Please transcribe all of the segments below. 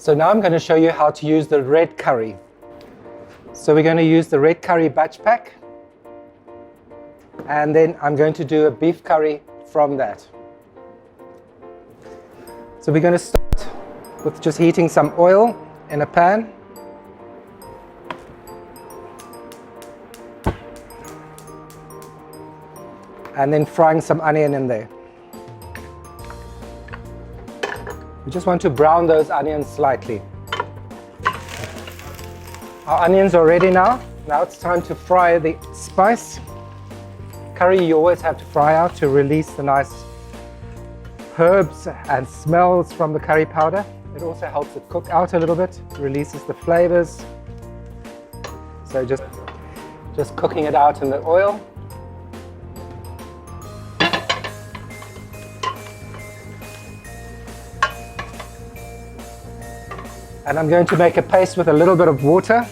So now I'm going to show you how to use the red curry. So we're going to use the red curry batch pack, and then I'm going to do a beef curry from that. So we're going to start with just heating some oil in a pan. And then frying some onion in there. We just want to brown those onions slightly. Our onions are ready now. Now it's time to fry the spice. Curry you always have to fry out to release the nice herbs and smells from the curry powder. It also helps it cook out a little bit, releases the flavors. So just cooking it out in the oil. And I'm going to make a paste with a little bit of water.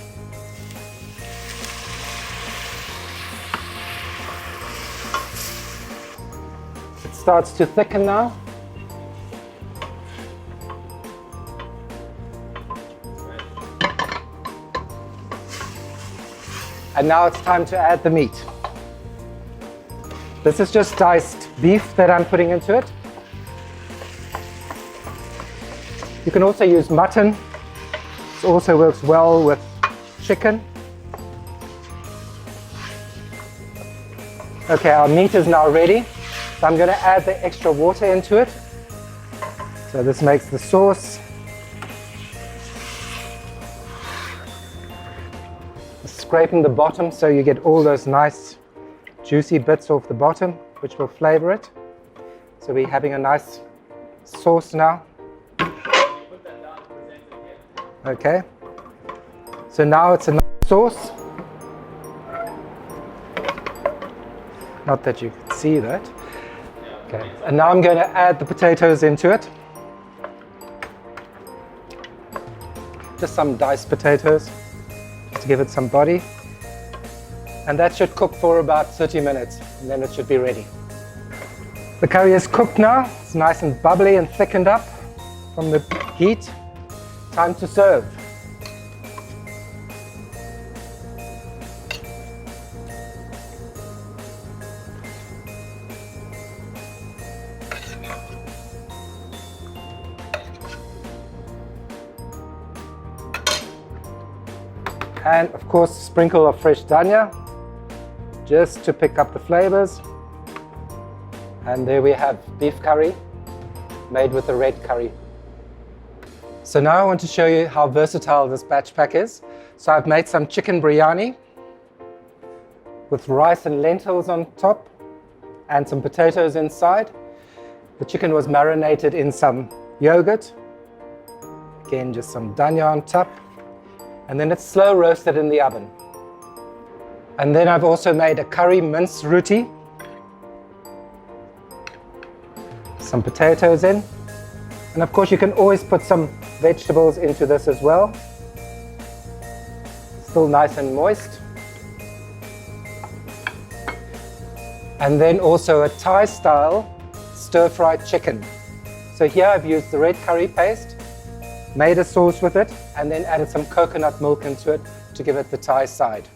It starts to thicken now. And now it's time to add the meat. This is just diced beef that I'm putting into it. You can also use mutton. It also works well with chicken. Okay, our meat is now ready. So I'm going to add the extra water into it. So this makes the sauce. Scraping the bottom so you get all those nice juicy bits off the bottom, which will flavor it. So we're having a nice sauce now. Okay, so now it's a nice sauce. Not that you can see that. Okay, and now I'm going to add the potatoes into it. Just some diced potatoes, just to give it some body. And that should cook for about 30 minutes, and then it should be ready. The curry is cooked now. It's nice and bubbly and thickened up from the heat. Time to serve. And of course, a sprinkle of fresh dhania, just to pick up the flavors. And there we have beef curry made with the red curry. So now I want to show you how versatile this batch pack is. So I've made some chicken biryani with rice and lentils on top and some potatoes inside. The chicken was marinated in some yogurt. Again, just some dhania on top. And then it's slow roasted in the oven. And then I've also made a curry mince roti. Some potatoes in. And of course you can always put some vegetables into this as well. Still nice and moist. And then also a Thai style stir-fried chicken. So here I've used the red curry paste, made a sauce with it, and then added some coconut milk into it to give it the Thai side.